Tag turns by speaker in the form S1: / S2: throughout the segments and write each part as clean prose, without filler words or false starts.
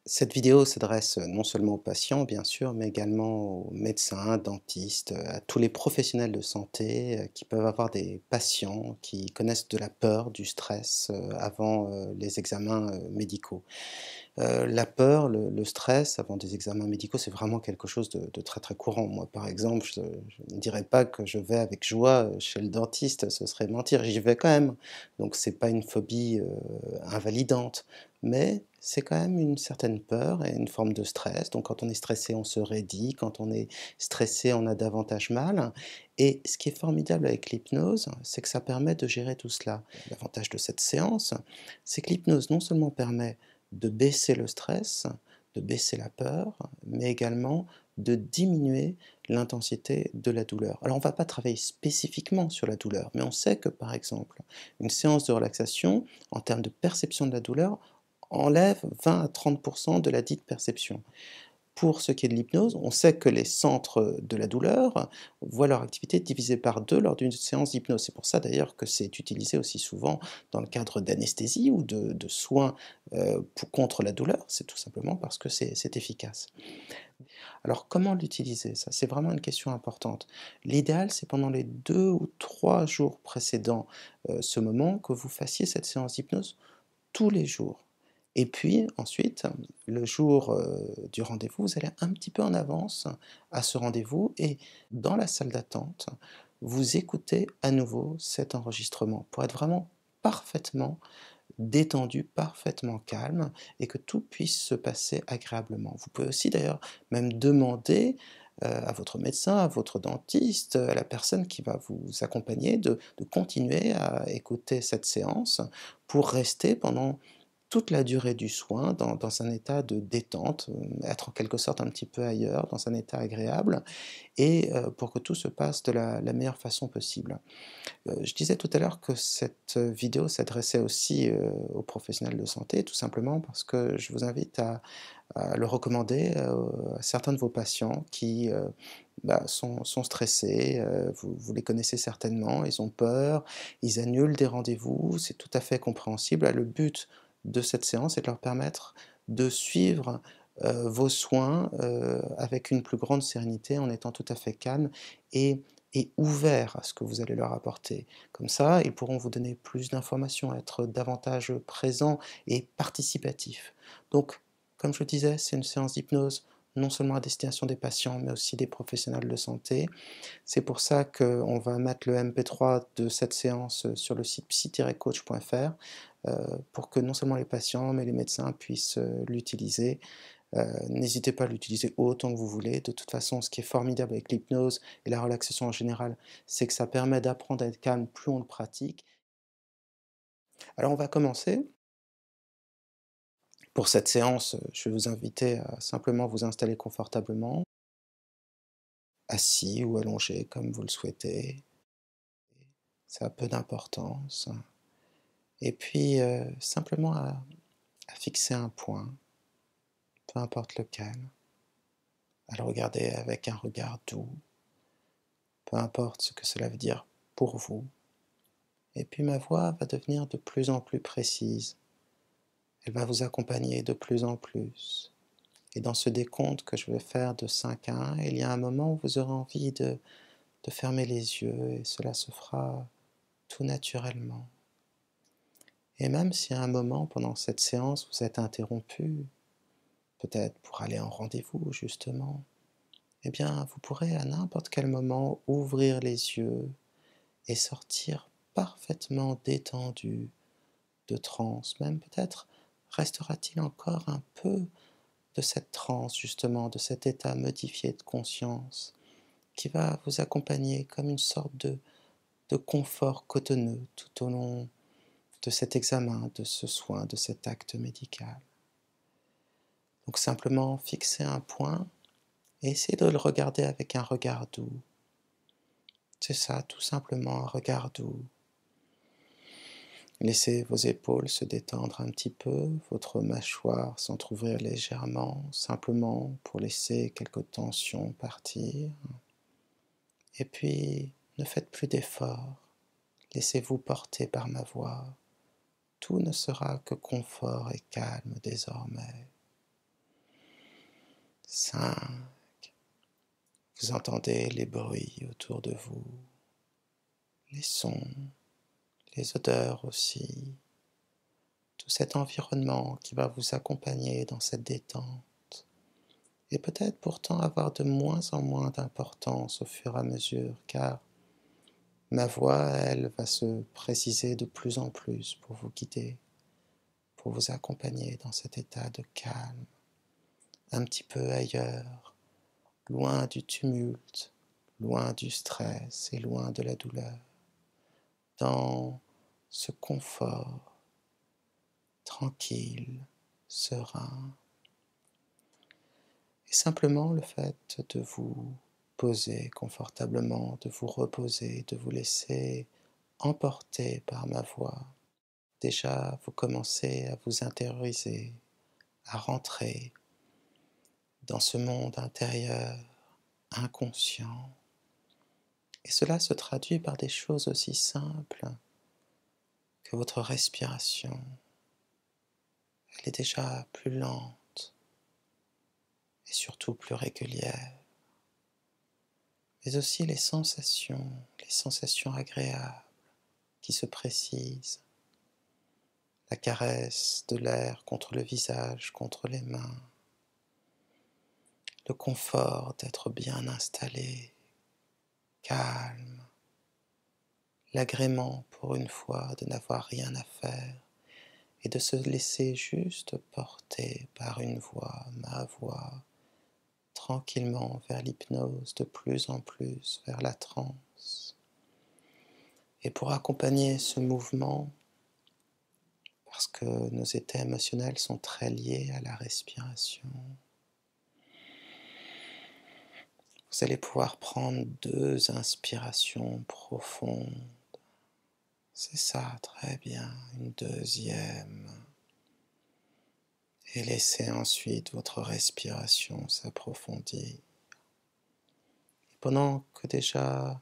S1: Cette vidéo s'adresse non seulement aux patients, bien sûr, mais également aux médecins, dentistes, à tous les professionnels de santé qui peuvent avoir des patients qui connaissent de la peur, du stress avant les examens médicaux. La peur, le stress avant des examens médicaux, c'est vraiment quelque chose de très, très courant. Moi, par exemple, je ne dirais pas que je vais avec joie chez le dentiste, ce serait mentir, j'y vais quand même. Donc c'est pas une phobie invalidante, mais c'est quand même une certaine peur et une forme de stress. Donc quand on est stressé, on se raidit, quand on est stressé, on a davantage mal. Et ce qui est formidable avec l'hypnose, c'est que ça permet de gérer tout cela. L'avantage de cette séance, c'est que l'hypnose non seulement permet de baisser le stress, de baisser la peur, mais également de diminuer l'intensité de la douleur. Alors on ne va pas travailler spécifiquement sur la douleur, mais on sait que par exemple, une séance de relaxation, en termes de perception de la douleur, enlève 20 à 30 de la dite perception. Pour ce qui est de l'hypnose, on sait que les centres de la douleur voient leur activité divisée par 2 lors d'une séance d'hypnose. C'est pour ça d'ailleurs que c'est utilisé aussi souvent dans le cadre d'anesthésie ou de soins contre la douleur. C'est tout simplement parce que c'est efficace. Alors comment l'utiliser? Ça, c'est vraiment une question importante. L'idéal, c'est pendant les 2 ou 3 jours précédant ce moment que vous fassiez cette séance d'hypnose tous les jours. Et puis ensuite, le jour, du rendez-vous, vous allez un petit peu en avance à ce rendez-vous et dans la salle d'attente, vous écoutez à nouveau cet enregistrement pour être vraiment parfaitement détendu, parfaitement calme et que tout puisse se passer agréablement. Vous pouvez aussi d'ailleurs même demander, à votre médecin, à votre dentiste, à la personne qui va vous accompagner de continuer à écouter cette séance pour rester pendant toute la durée du soin dans un état de détente, être en quelque sorte un petit peu ailleurs, dans un état agréable et pour que tout se passe de la meilleure façon possible. Je disais tout à l'heure que cette vidéo s'adressait aussi aux professionnels de santé, tout simplement parce que je vous invite à le recommander à certains de vos patients qui sont stressés, vous les connaissez certainement, ils ont peur, ils annulent des rendez-vous, c'est tout à fait compréhensible. Le but de cette séance est de leur permettre de suivre vos soins avec une plus grande sérénité, en étant tout à fait calme et ouverts à ce que vous allez leur apporter. Comme ça, ils pourront vous donner plus d'informations, être davantage présents et participatifs. Donc, comme je le disais, c'est une séance d'hypnose non seulement à destination des patients, mais aussi des professionnels de santé. C'est pour ça qu'on va mettre le MP3 de cette séance sur le site psy-coach.fr pour que non seulement les patients, mais les médecins puissent l'utiliser. N'hésitez pas à l'utiliser autant que vous voulez. De toute façon, ce qui est formidable avec l'hypnose et la relaxation en général, c'est que ça permet d'apprendre à être calme plus on le pratique. Alors on va commencer. Pour cette séance, je vais vous inviter à simplement vous installer confortablement, assis ou allongé comme vous le souhaitez. Ça a peu d'importance. Et puis, simplement à fixer un point, peu importe lequel, à le regarder avec un regard doux, peu importe ce que cela veut dire pour vous. Et puis ma voix va devenir de plus en plus précise. Elle va vous accompagner de plus en plus. Et dans ce décompte que je vais faire de 5 à 1, il y a un moment où vous aurez envie de fermer les yeux et cela se fera tout naturellement. Et même si à un moment pendant cette séance vous êtes interrompu, peut-être pour aller en rendez-vous justement, eh bien vous pourrez à n'importe quel moment ouvrir les yeux et sortir parfaitement détendu de transe. Même peut-être restera-t-il encore un peu de cette transe justement, de cet état modifié de conscience qui va vous accompagner comme une sorte de confort cotonneux tout au long de cet examen, de ce soin, de cet acte médical. Donc simplement fixer un point et essayer de le regarder avec un regard doux. C'est ça, tout simplement un regard doux. Laissez vos épaules se détendre un petit peu, votre mâchoire s'entrouvrir légèrement, simplement pour laisser quelques tensions partir. Et puis, ne faites plus d'efforts, laissez-vous porter par ma voix. Tout ne sera que confort et calme désormais. 5. Vous entendez les bruits autour de vous, les sons, les odeurs aussi, tout cet environnement qui va vous accompagner dans cette détente et peut-être pourtant avoir de moins en moins d'importance au fur et à mesure, car ma voix, elle, va se préciser de plus en plus pour vous guider, pour vous accompagner dans cet état de calme, un petit peu ailleurs, loin du tumulte, loin du stress et loin de la douleur, dans ce confort tranquille, serein. Et simplement le fait de vous poser confortablement, de vous reposer, de vous laisser emporter par ma voix. Déjà, vous commencez à vous intérioriser, à rentrer dans ce monde intérieur, inconscient. Et cela se traduit par des choses aussi simples que votre respiration. Elle est déjà plus lente et surtout plus régulière. Mais aussi les sensations agréables qui se précisent. La caresse de l'air contre le visage, contre les mains. Le confort d'être bien installé, calme. L'agrément pour une fois de n'avoir rien à faire et de se laisser juste porter par une voix, ma voix, tranquillement vers l'hypnose, de plus en plus vers la transe. Et pour accompagner ce mouvement, parce que nos états émotionnels sont très liés à la respiration, vous allez pouvoir prendre 2 inspirations profondes. C'est ça, très bien, une deuxième. Et laissez ensuite votre respiration s'approfondir. Pendant que déjà,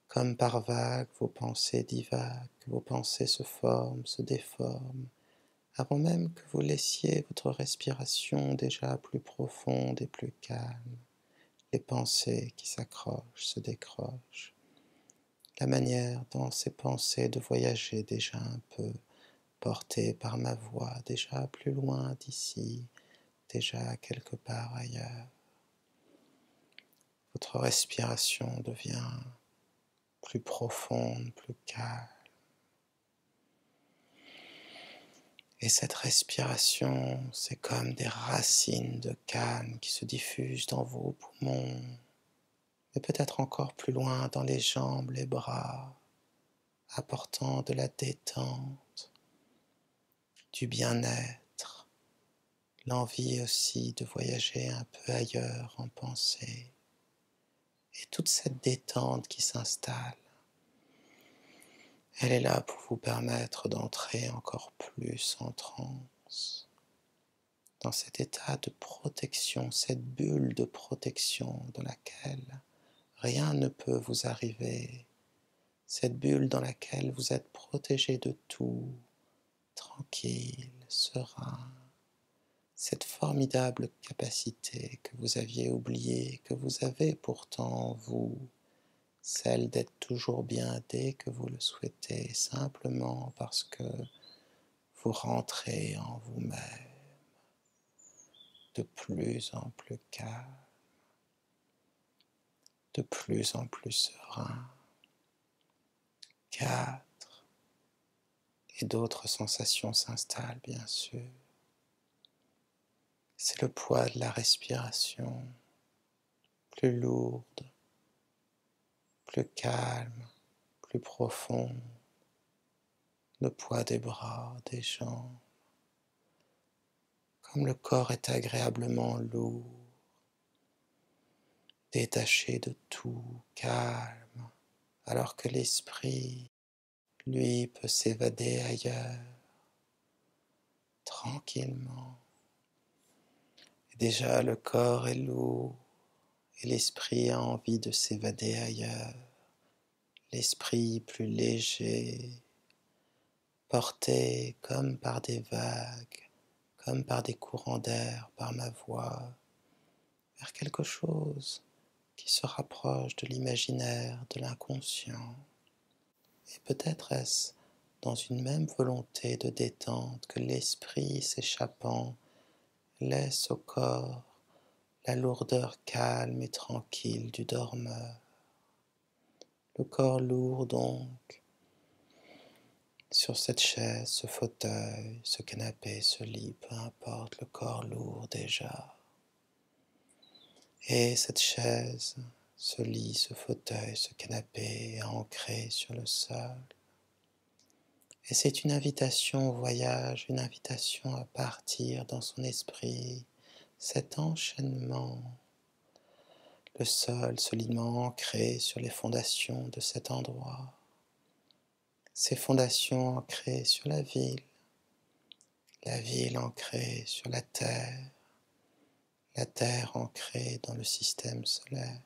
S1: comme par vagues, vos pensées divaguent, vos pensées se forment, se déforment, avant même que vous laissiez votre respiration déjà plus profonde et plus calme, les pensées qui s'accrochent, se décrochent, la manière dont ces pensées de voyager déjà un peu, portées par ma voix, déjà plus loin d'ici, déjà quelque part ailleurs. Votre respiration devient plus profonde, plus calme. Et cette respiration, c'est comme des racines de calme qui se diffusent dans vos poumons, mais peut-être encore plus loin dans les jambes, les bras, apportant de la détente, du bien-être, l'envie aussi de voyager un peu ailleurs en pensée. Et toute cette détente qui s'installe, elle est là pour vous permettre d'entrer encore plus en transe, dans cet état de protection, cette bulle de protection dans laquelle rien ne peut vous arriver, cette bulle dans laquelle vous êtes protégé de tout, tranquille, serein, cette formidable capacité que vous aviez oubliée, que vous avez pourtant en vous, celle d'être toujours bien dès que vous le souhaitez, simplement parce que vous rentrez en vous-même, de plus en plus calme, de plus en plus serein. 4, et d'autres sensations s'installent bien sûr. C'est le poids de la respiration, plus lourde, plus calme, plus profond, le poids des bras, des jambes, comme le corps est agréablement lourd, détaché de tout, calme, alors que l'esprit, lui, peut s'évader ailleurs, tranquillement. Et déjà le corps est lourd, et l'esprit a envie de s'évader ailleurs, l'esprit plus léger, porté comme par des vagues, comme par des courants d'air, par ma voix, vers quelque chose qui se rapproche de l'imaginaire, de l'inconscient. Et peut-être est-ce dans une même volonté de détente que l'esprit s'échappant laisse au corps la lourdeur calme et tranquille du dormeur. Le corps lourd donc, sur cette chaise, ce fauteuil, ce canapé, ce lit, peu importe, le corps lourd déjà. Et cette chaise, ce lit, ce fauteuil, ce canapé ancré sur le sol. Et c'est une invitation au voyage, une invitation à partir dans son esprit, cet enchaînement, le sol solidement ancré sur les fondations de cet endroit, ces fondations ancrées sur la ville ancrée sur la terre ancrée dans le système solaire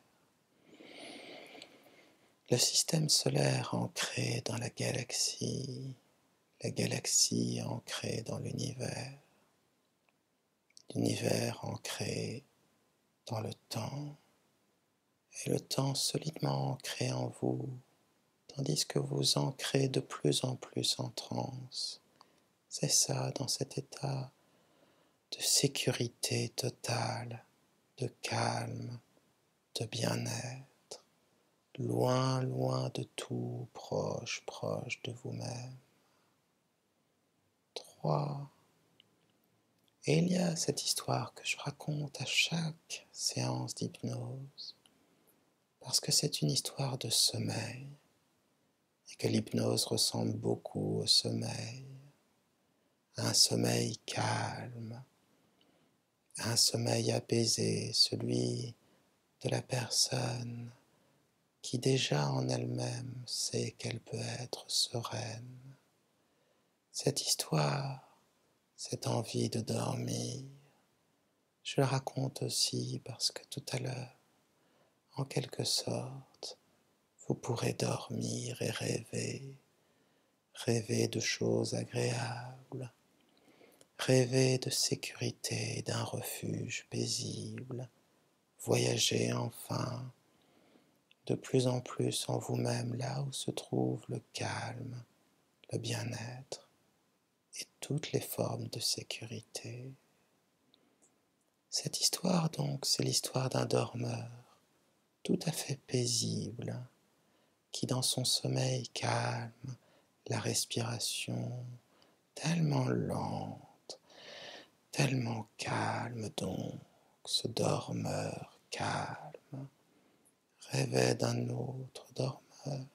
S1: ancré dans la galaxie ancrée dans l'univers ancré dans le temps, et le temps solidement ancré en vous, tandis que vous ancrez de plus en plus en transe. C'est ça, dans cet état de sécurité totale, de calme, de bien-être, loin, loin de tout, proche, proche de vous-même. 3. Et il y a cette histoire que je raconte à chaque séance d'hypnose, parce que c'est une histoire de sommeil, et que l'hypnose ressemble beaucoup au sommeil, à un sommeil calme, à un sommeil apaisé, celui de la personne qui déjà en elle-même sait qu'elle peut être sereine. Cette histoire, cette envie de dormir, je la raconte aussi parce que tout à l'heure, en quelque sorte, vous pourrez dormir et rêver de choses agréables, rêver de sécurité, d'un refuge paisible, voyager enfin de plus en plus en vous-même là où se trouve le calme, le bien-être et toutes les formes de sécurité. Cette histoire donc, c'est l'histoire d'un dormeur tout à fait paisible, qui dans son sommeil calme, la respiration tellement lente, tellement calme donc, ce dormeur calme rêvait d'un autre dormeur,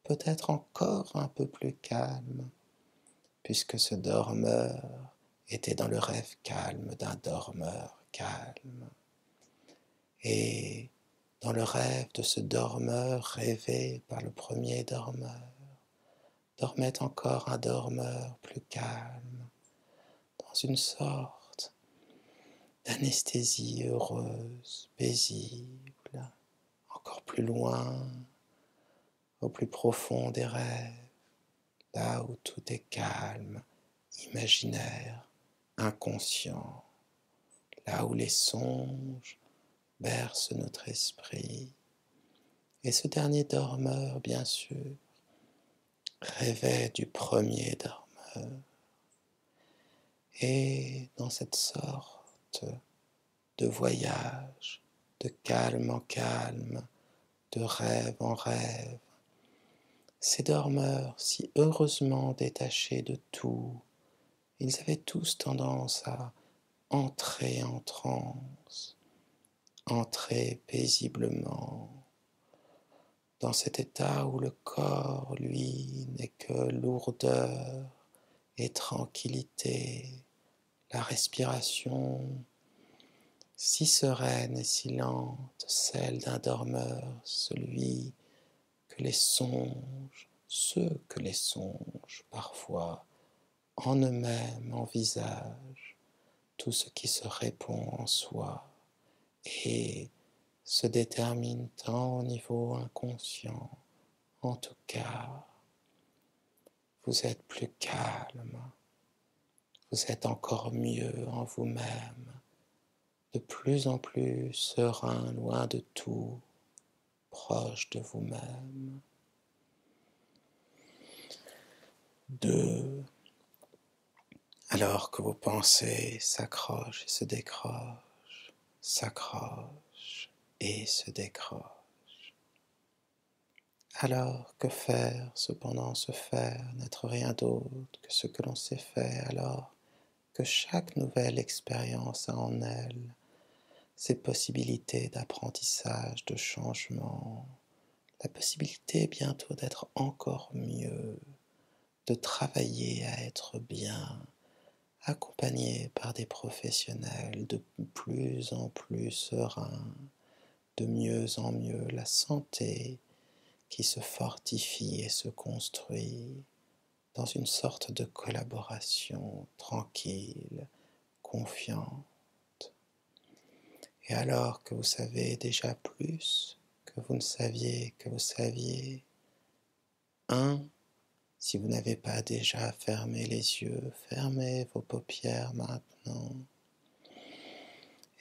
S1: peut-être encore un peu plus calme, puisque ce dormeur était dans le rêve calme d'un dormeur calme. Et dans le rêve de ce dormeur rêvé par le premier dormeur, dormait encore un dormeur plus calme, dans une sorte d'anesthésie heureuse, paisible, encore plus loin, au plus profond des rêves, là où tout est calme, imaginaire, inconscient, là où les songes bercent notre esprit. Et ce dernier dormeur, bien sûr, rêvait du premier dormeur. Et dans cette sorte de voyage, de calme en calme, de rêve en rêve, ces dormeurs, si heureusement détachés de tout, ils avaient tous tendance à entrer en transe, entrer paisiblement dans cet état où le corps, lui, n'est que lourdeur et tranquillité, la respiration si sereine et si lente, celle d'un dormeur, celui que les songes, ceux que les songes parfois en eux-mêmes envisagent, tout ce qui se répond en soi et se détermine tant au niveau inconscient. En tout cas, vous êtes plus calme, vous êtes encore mieux en vous-même, de plus en plus serein, loin de tout, proche de vous-même. 2. Alors que vos pensées s'accrochent et se décrochent, s'accrochent et se décrochent. Alors que faire, cependant se faire, n'être rien d'autre que ce que l'on s'est fait, alors que chaque nouvelle expérience a en elle ces possibilités d'apprentissage, de changement, la possibilité bientôt d'être encore mieux, de travailler à être bien, accompagné par des professionnels de plus en plus sereins, de mieux en mieux, la santé qui se fortifie et se construit dans une sorte de collaboration tranquille, confiante. Et alors que vous savez déjà plus que vous ne saviez que vous saviez, si vous n'avez pas déjà fermé les yeux, fermez vos paupières maintenant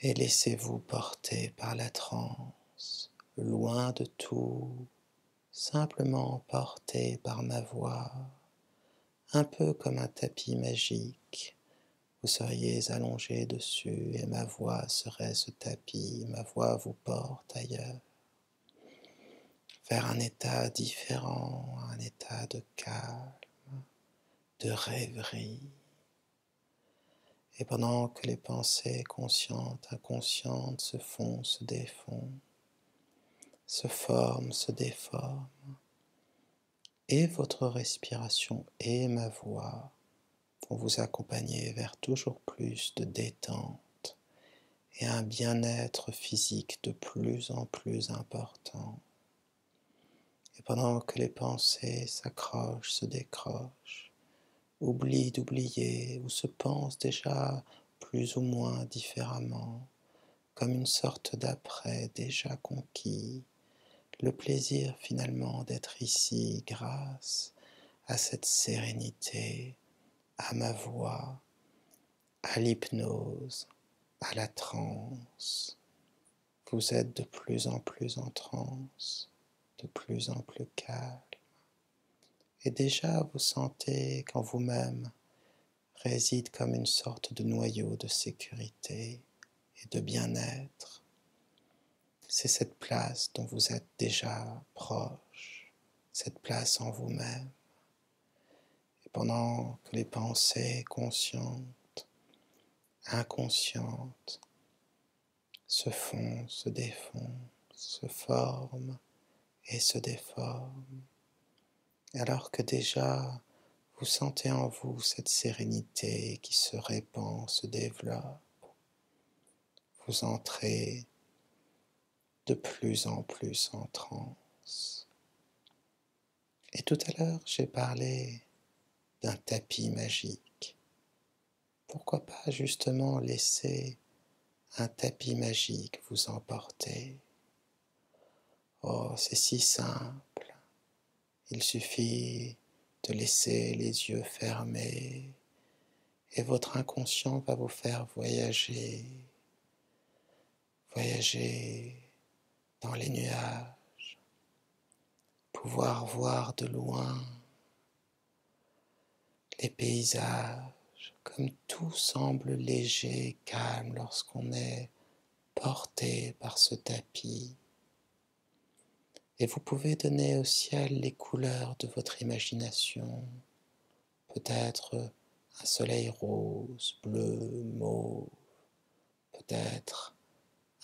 S1: et laissez-vous porter par la transe, loin de tout, simplement porté par ma voix, un peu comme un tapis magique. Vous seriez allongé dessus et ma voix serait ce tapis, ma voix vous porte ailleurs, vers un état différent, un état de calme, de rêverie. Et pendant que les pensées conscientes, inconscientes se font, se défont, se forment, se déforment, et votre respiration et ma voix vont vous accompagner vers toujours plus de détente et un bien-être physique de plus en plus important. Et pendant que les pensées s'accrochent, se décrochent, oublient d'oublier ou se pensent déjà plus ou moins différemment, comme une sorte d'après déjà conquis, le plaisir finalement d'être ici grâce à cette sérénité, à ma voix, à l'hypnose, à la transe. Vous êtes de plus en plus en transe, de plus en plus calme. Et déjà vous sentez qu'en vous-même réside comme une sorte de noyau de sécurité et de bien-être. C'est cette place dont vous êtes déjà proche, cette place en vous-même. Et pendant que les pensées conscientes, inconscientes, se font, se défont, se forment et se déforment, alors que déjà vous sentez en vous cette sérénité qui se répand, se développe, vous entrez de plus en plus en transe. Et tout à l'heure, j'ai parlé d'un tapis magique. Pourquoi pas justement laisser un tapis magique vous emporter? Oh, c'est si simple. Il suffit de laisser les yeux fermés et votre inconscient va vous faire voyager, voyager dans les nuages, pouvoir voir de loin les paysages, comme tout semble léger, calme lorsqu'on est porté par ce tapis. Et vous pouvez donner au ciel les couleurs de votre imagination, peut-être un soleil rose, bleu, mauve, peut-être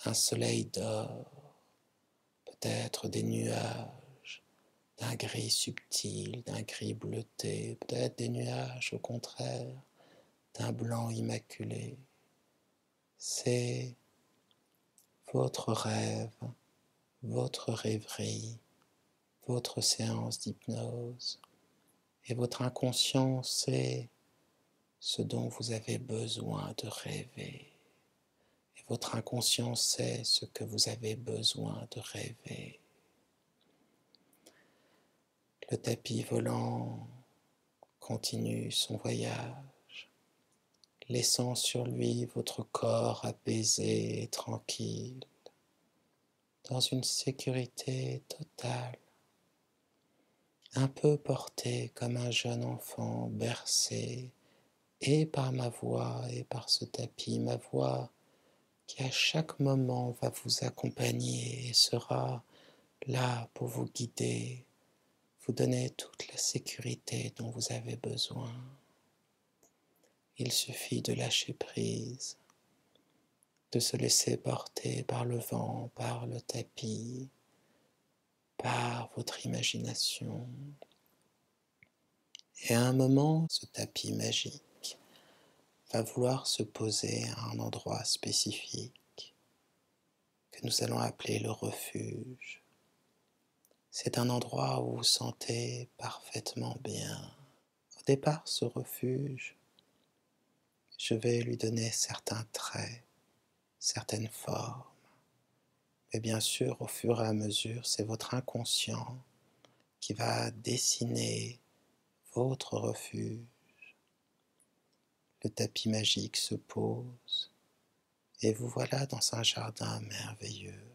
S1: un soleil d'or, peut-être des nuages d'un gris subtil, d'un gris bleuté, peut-être des nuages au contraire d'un blanc immaculé. C'est votre rêve, votre rêverie, votre séance d'hypnose. Et votre inconscient sait ce dont vous avez besoin de rêver. Et Votre inconscient sait ce que vous avez besoin de rêver. Le tapis volant continue son voyage, laissant sur lui votre corps apaisé et tranquille, dans une sécurité totale, un peu porté comme un jeune enfant bercé et par ma voix et par ce tapis, ma voix qui à chaque moment va vous accompagner et sera là pour vous guider, vous donner toute la sécurité dont vous avez besoin. Il suffit de lâcher prise, de se laisser porter par le vent, par le tapis, par votre imagination. Et à un moment, ce tapis magique va vouloir se poser à un endroit spécifique que nous allons appeler le refuge. C'est un endroit où vous vous sentez parfaitement bien. Au départ, ce refuge, je vais lui donner certains traits, certaines formes. Mais bien sûr, au fur et à mesure, c'est votre inconscient qui va dessiner votre refuge. Le tapis magique se pose et vous voilà dans un jardin merveilleux.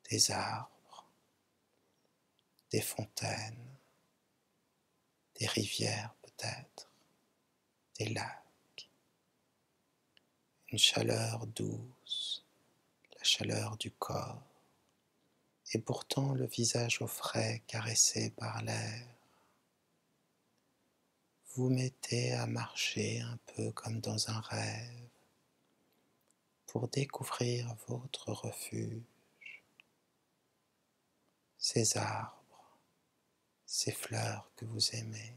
S1: Des arbres, des fontaines, des rivières peut-être, des lacs, une chaleur douce, la chaleur du corps, et pourtant le visage au frais caressé par l'air. Vous mettez à marcher un peu comme dans un rêve pour découvrir votre refuge, ces arbres, ces fleurs que vous aimez,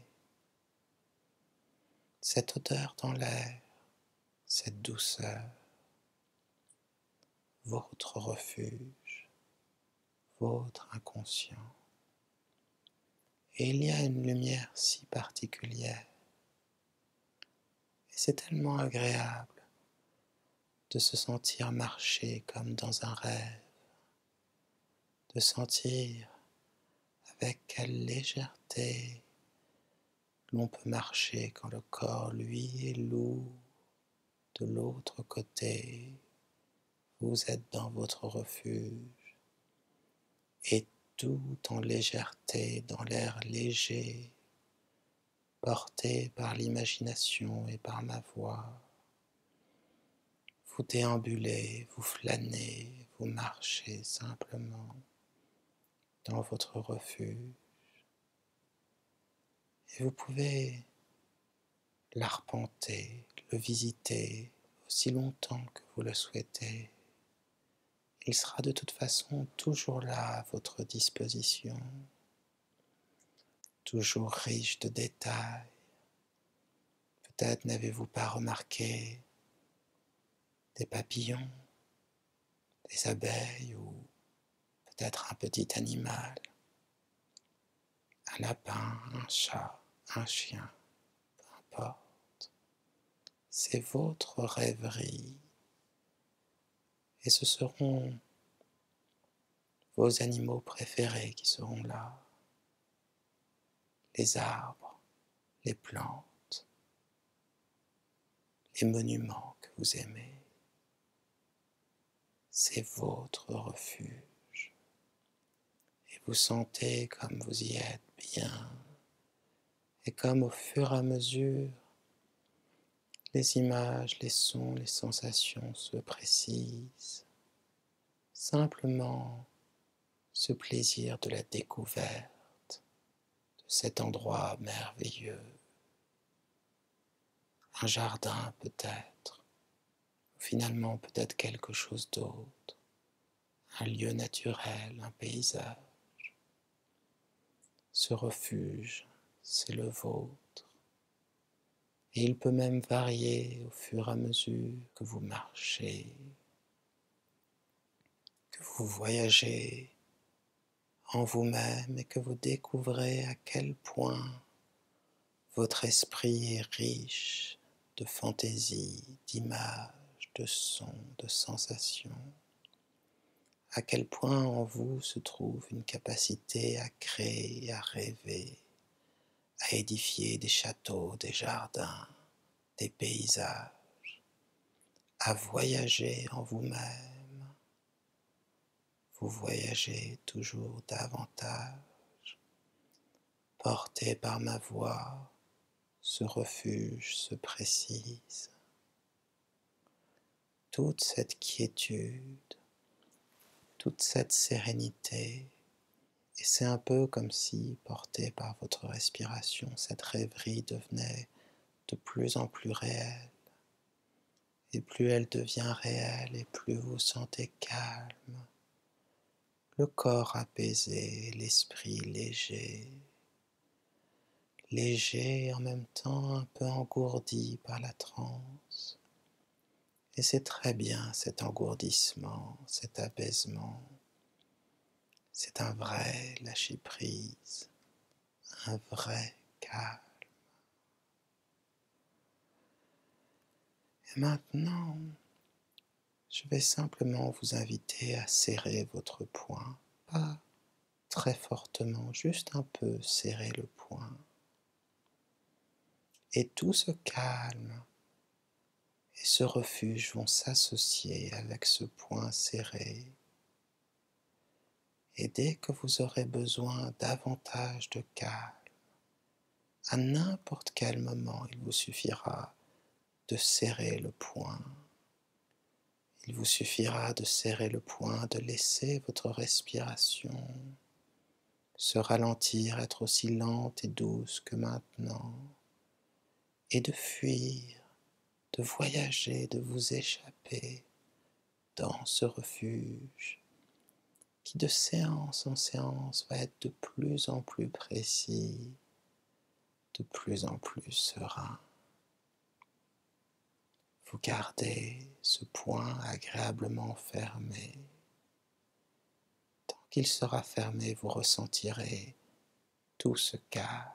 S1: cette odeur dans l'air, cette douceur, votre refuge, votre inconscient. Et il y a une lumière si particulière, et c'est tellement agréable de se sentir marcher comme dans un rêve, de sentir avec quelle légèreté l'on peut marcher quand le corps, lui, est lourd. De l'autre côté, vous êtes dans votre refuge et tout en légèreté, dans l'air léger, porté par l'imagination et par ma voix. Vous déambulez, vous flânez, vous marchez simplement dans votre refuge. Et vous pouvez l'arpenter, le visiter aussi longtemps que vous le souhaitez. Il sera de toute façon toujours là à votre disposition, toujours riche de détails. Peut-être n'avez-vous pas remarqué des papillons, des abeilles ou peut-être un petit animal, un lapin, un chat, un chien, peu importe. C'est votre rêverie et ce seront vos animaux préférés qui seront là, les arbres, les plantes, les monuments que vous aimez. C'est votre refuge et vous sentez comme vous y êtes bien et comme au fur et à mesure les images, les sons, les sensations se précisent, simplement ce plaisir de la découverte de cet endroit merveilleux, un jardin peut-être, ou finalement peut-être quelque chose d'autre, un lieu naturel, un paysage. Ce refuge, c'est le vôtre. Et il peut même varier au fur et à mesure que vous marchez, que vous voyagez en vous-même et que vous découvrez à quel point votre esprit est riche de fantaisie, d'images, de sons, de sensations, à quel point en vous se trouve une capacité à créer, à rêver, à édifier des châteaux, des jardins, des paysages, à voyager en vous-même. Vous voyagez toujours davantage, porté par ma voix, ce refuge se précise. Toute cette quiétude, toute cette sérénité, et c'est un peu comme si, porté par votre respiration, cette rêverie devenait de plus en plus réelle. Et plus elle devient réelle, et plus vous vous sentez calme, le corps apaisé, l'esprit léger, léger et en même temps un peu engourdi par la transe. Et c'est très bien cet engourdissement, cet apaisement. C'est un vrai lâcher-prise, un vrai calme. Et maintenant, je vais simplement vous inviter à serrer votre poing, pas très fortement, juste un peu serrer le poing. Et tout ce calme et ce refuge vont s'associer avec ce poing serré. Et dès que vous aurez besoin davantage de calme, à n'importe quel moment, il vous suffira de serrer le poing. Il vous suffira de serrer le poing, de laisser votre respiration se ralentir, être aussi lente et douce que maintenant, et de fuir, de voyager, de vous échapper dans ce refuge qui de séance en séance va être de plus en plus précis, de plus en plus serein. Vous gardez ce poing agréablement fermé. Tant qu'il sera fermé, vous ressentirez tout ce calme.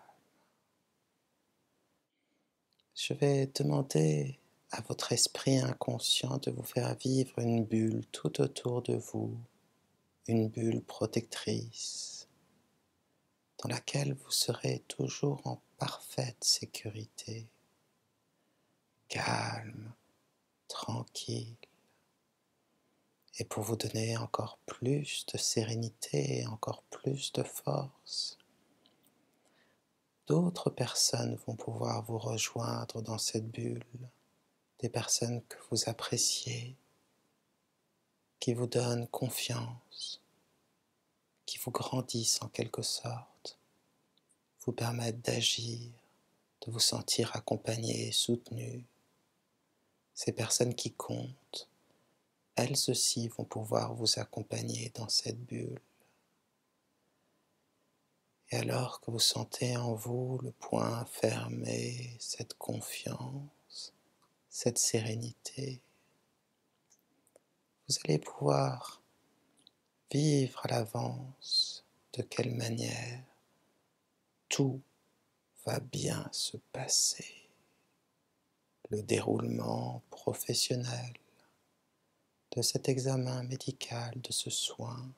S1: Je vais demander à votre esprit inconscient de vous faire vivre une bulle tout autour de vous, une bulle protectrice, dans laquelle vous serez toujours en parfaite sécurité, calme, tranquille. Et pour vous donner encore plus de sérénité et encore plus de force, d'autres personnes vont pouvoir vous rejoindre dans cette bulle, des personnes que vous appréciez, qui vous donnent confiance, qui vous grandissent en quelque sorte, vous permettent d'agir, de vous sentir accompagné et soutenu. Ces personnes qui comptent, elles aussi vont pouvoir vous accompagner dans cette bulle. Et alors que vous sentez en vous le poing fermé, cette confiance, cette sérénité, vous allez pouvoir vivre à l'avance de quelle manière tout va bien se passer. Le déroulement professionnel de cet examen médical, de ce soin,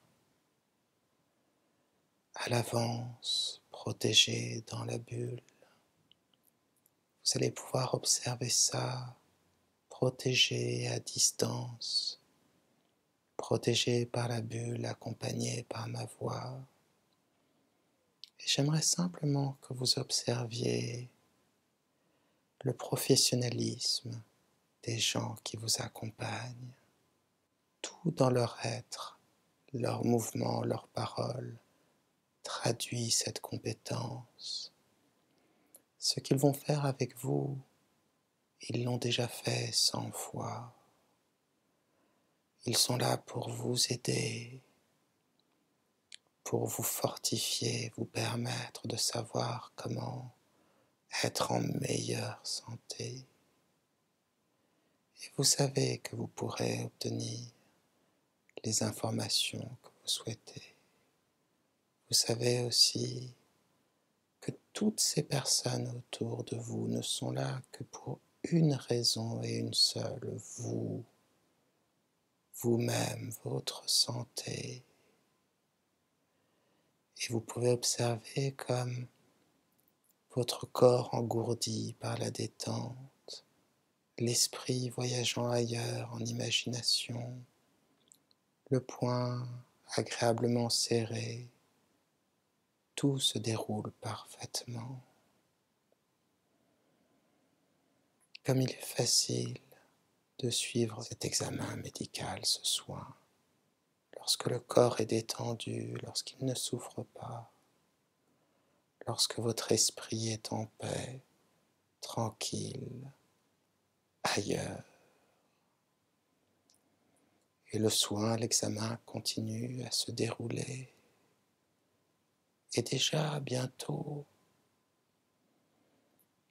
S1: à l'avance, protégé dans la bulle. Vous allez pouvoir observer ça, protégé à distance, protégé par la bulle, accompagné par ma voix. Et j'aimerais simplement que vous observiez le professionnalisme des gens qui vous accompagnent. Tout dans leur être, leurs mouvements, leurs paroles, traduit cette compétence. Ce qu'ils vont faire avec vous, ils l'ont déjà fait 100 fois. Ils sont là pour vous aider, pour vous fortifier, vous permettre de savoir comment être en meilleure santé. Et vous savez que vous pourrez obtenir les informations que vous souhaitez. Vous savez aussi que toutes ces personnes autour de vous ne sont là que pour une raison et une seule, vous. vous-même, votre santé. Et vous pouvez observer comme votre corps engourdi par la détente, l'esprit voyageant ailleurs en imagination, le poing agréablement serré, tout se déroule parfaitement. Comme il est facile de suivre cet examen médical, ce soin, lorsque le corps est détendu, lorsqu'il ne souffre pas, lorsque votre esprit est en paix, tranquille, ailleurs. Et le soin, l'examen continue à se dérouler. Et déjà bientôt,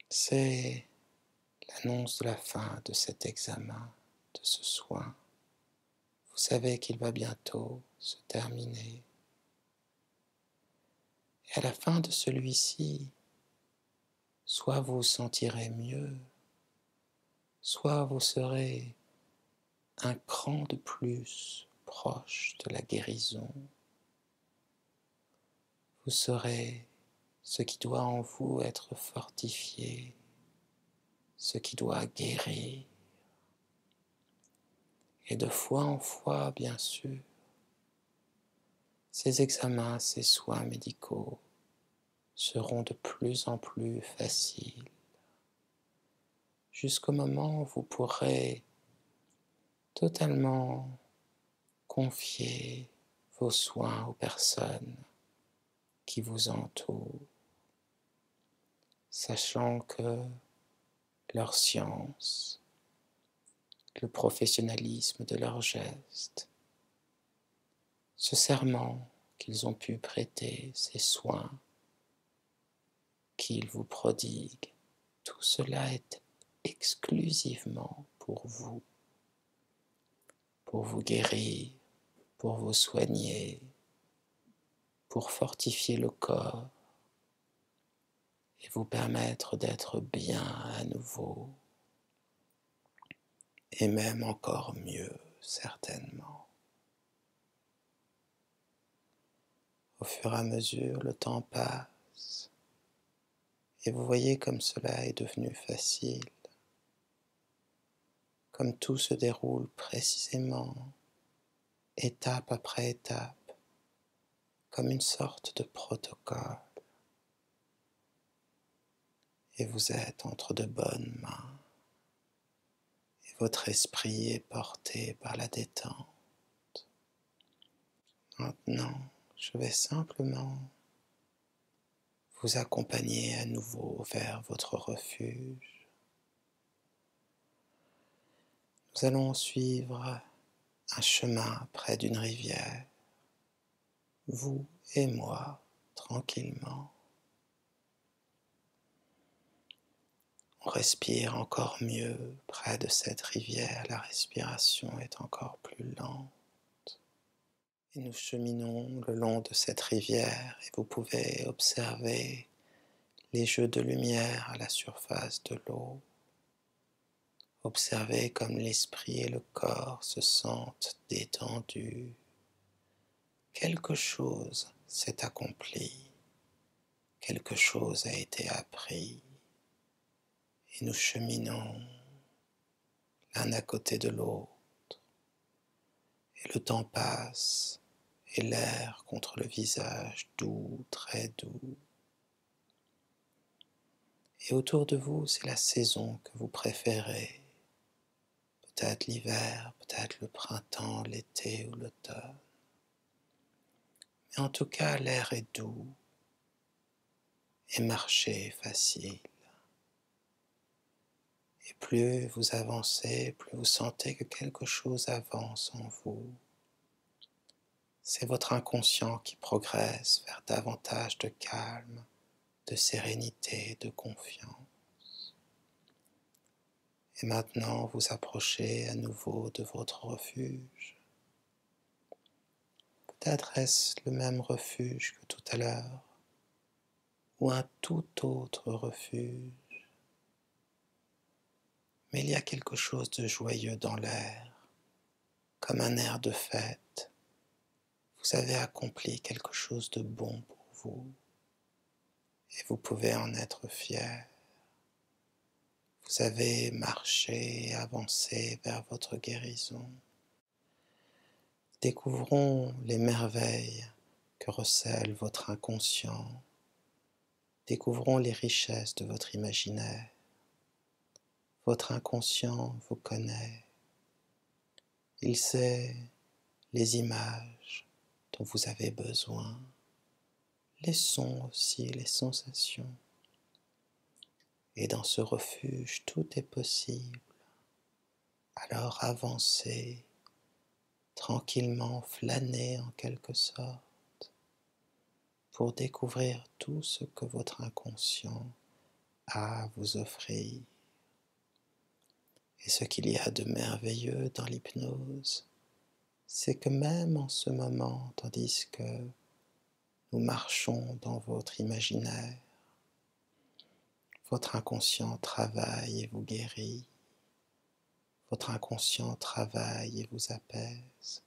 S1: c'est l'annonce de la fin de cet examen, de ce soin. Vous savez qu'il va bientôt se terminer. Et à la fin de celui-ci, soit vous vous sentirez mieux, soit vous serez un cran de plus proche de la guérison. Vous serez ce qui doit en vous être fortifié, ce qui doit guérir. Et de fois en fois, bien sûr, ces examens, ces soins médicaux seront de plus en plus faciles, jusqu'au moment où vous pourrez totalement confier vos soins aux personnes qui vous entourent, sachant que leur science, le professionnalisme de leurs gestes, ce serment qu'ils ont pu prêter, ces soins qu'ils vous prodiguent, tout cela est exclusivement pour vous guérir, pour vous soigner, pour fortifier le corps et vous permettre d'être bien à nouveau, et même encore mieux, certainement. Au fur et à mesure, le temps passe, et vous voyez comme cela est devenu facile, comme tout se déroule précisément, étape après étape, comme une sorte de protocole. Et vous êtes entre de bonnes mains, et votre esprit est porté par la détente. Maintenant, je vais simplement vous accompagner à nouveau vers votre refuge. Nous allons suivre un chemin près d'une rivière, vous et moi, tranquillement. On respire encore mieux près de cette rivière, la respiration est encore plus lente. Et nous cheminons le long de cette rivière et vous pouvez observer les jeux de lumière à la surface de l'eau. Observez comme l'esprit et le corps se sentent détendus. Quelque chose s'est accompli, quelque chose a été appris, et nous cheminons l'un à côté de l'autre. Et le temps passe, et l'air contre le visage doux, très doux. Et autour de vous, c'est la saison que vous préférez. Peut-être l'hiver, peut-être le printemps, l'été ou l'automne. Mais en tout cas, l'air est doux et marcher est facile. Et plus vous avancez, plus vous sentez que quelque chose avance en vous. C'est votre inconscient qui progresse vers davantage de calme, de sérénité, de confiance. Et maintenant, vous approchez à nouveau de votre refuge. Peut-être est-ce le même refuge que tout à l'heure, ou un tout autre refuge. Mais il y a quelque chose de joyeux dans l'air, comme un air de fête. Vous avez accompli quelque chose de bon pour vous et vous pouvez en être fier. Vous avez marché et avancé vers votre guérison. Découvrons les merveilles que recèle votre inconscient. Découvrons les richesses de votre imaginaire. Votre inconscient vous connaît. Il sait les images dont vous avez besoin, les sons aussi, les sensations. Et dans ce refuge, tout est possible. Alors avancez, tranquillement flânez en quelque sorte, pour découvrir tout ce que votre inconscient a à vous offrir. Et ce qu'il y a de merveilleux dans l'hypnose, c'est que même en ce moment, tandis que nous marchons dans votre imaginaire, votre inconscient travaille et vous guérit. Votre inconscient travaille et vous apaise,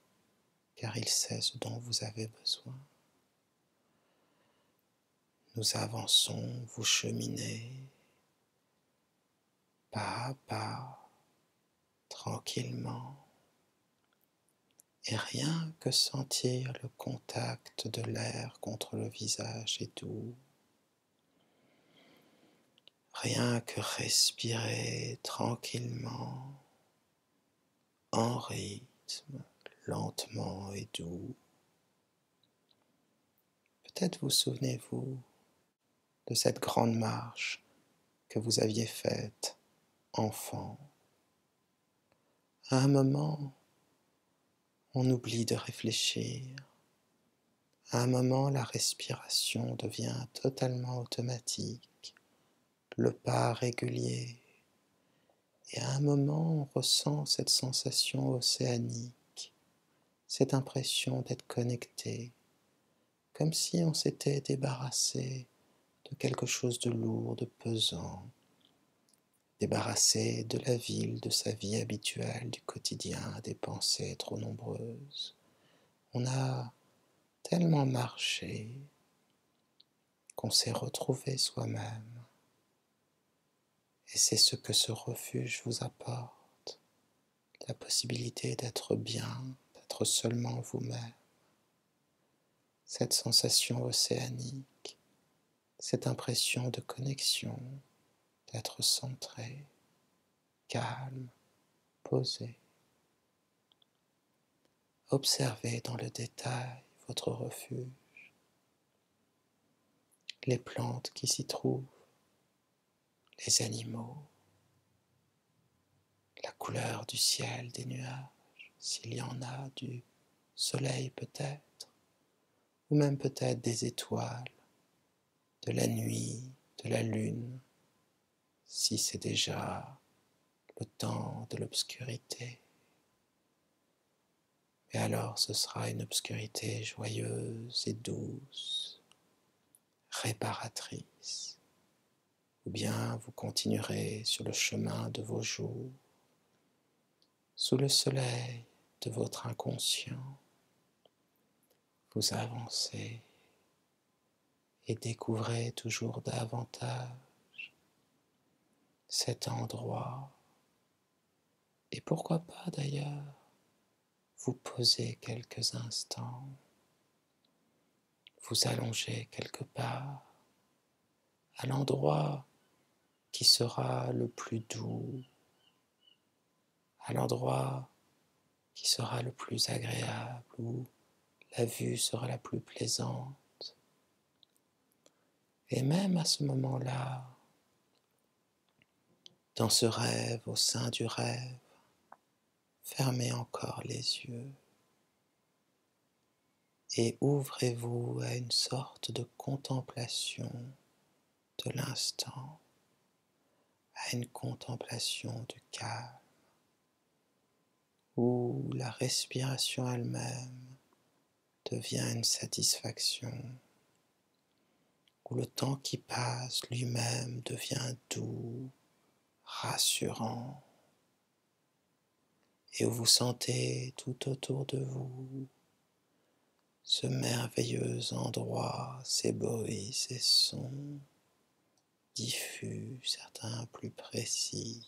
S1: car il sait ce dont vous avez besoin. Nous avançons, vous cheminez, pas à pas, tranquillement, et rien que sentir le contact de l'air contre le visage est doux. Rien que respirer tranquillement, en rythme, lentement et doux. Peut-être vous souvenez-vous de cette grande marche que vous aviez faite, enfant. À un moment, on oublie de réfléchir. À un moment, la respiration devient totalement automatique, le pas régulier. Et à un moment, on ressent cette sensation océanique, cette impression d'être connecté, comme si on s'était débarrassé de quelque chose de lourd, de pesant, débarrassé de la ville, de sa vie habituelle, du quotidien, des pensées trop nombreuses. On a tellement marché qu'on s'est retrouvé soi-même. Et c'est ce que ce refuge vous apporte, la possibilité d'être bien, d'être seulement vous-même. Cette sensation océanique, cette impression de connexion, d'être centré, calme, posé. Observez dans le détail votre refuge, les plantes qui s'y trouvent, les animaux, la couleur du ciel, des nuages, s'il y en a, du soleil peut-être, ou même peut-être des étoiles, de la nuit, de la lune, si c'est déjà le temps de l'obscurité. Et alors ce sera une obscurité joyeuse et douce, réparatrice. Ou bien vous continuerez sur le chemin de vos jours, sous le soleil de votre inconscient. Vous avancez et découvrez toujours davantage cet endroit. Et pourquoi pas d'ailleurs vous poser quelques instants, vous allonger quelque part, à l'endroit qui sera le plus doux, à l'endroit qui sera le plus agréable, où la vue sera la plus plaisante. Et même à ce moment-là, dans ce rêve, au sein du rêve, fermez encore les yeux et ouvrez-vous à une sorte de contemplation de l'instant, à une contemplation du calme, où la respiration elle-même devient une satisfaction, où le temps qui passe lui-même devient doux, rassurant. et où vous sentez tout autour de vous ce merveilleux endroit, ces bruits, ces sons diffus, certains plus précis,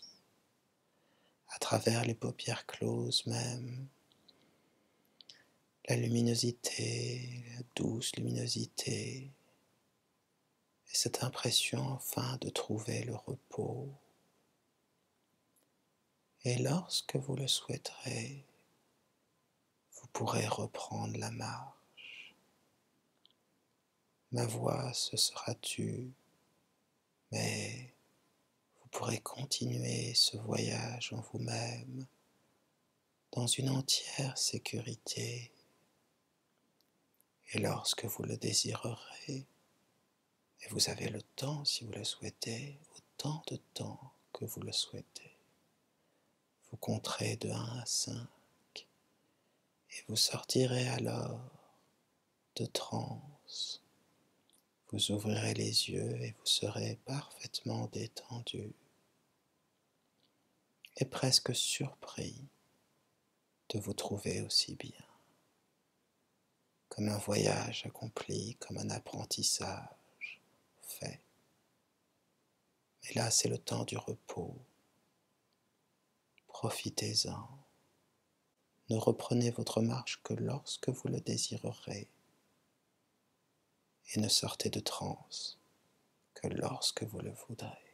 S1: à travers les paupières closes même, la luminosité, la douce luminosité, et cette impression enfin de trouver le repos. Et lorsque vous le souhaiterez, vous pourrez reprendre la marche. Ma voix se sera tue, mais vous pourrez continuer ce voyage en vous-même dans une entière sécurité. Et lorsque vous le désirerez, et vous avez le temps si vous le souhaitez, autant de temps que vous le souhaitez, vous compterez de 1 à 5 et vous sortirez alors de transe. Vous ouvrirez les yeux et vous serez parfaitement détendu et presque surpris de vous trouver aussi bien, comme un voyage accompli, comme un apprentissage fait. Mais là, c'est le temps du repos. Profitez-en. Ne reprenez votre marche que lorsque vous le désirerez et ne sortez de transe que lorsque vous le voudrez.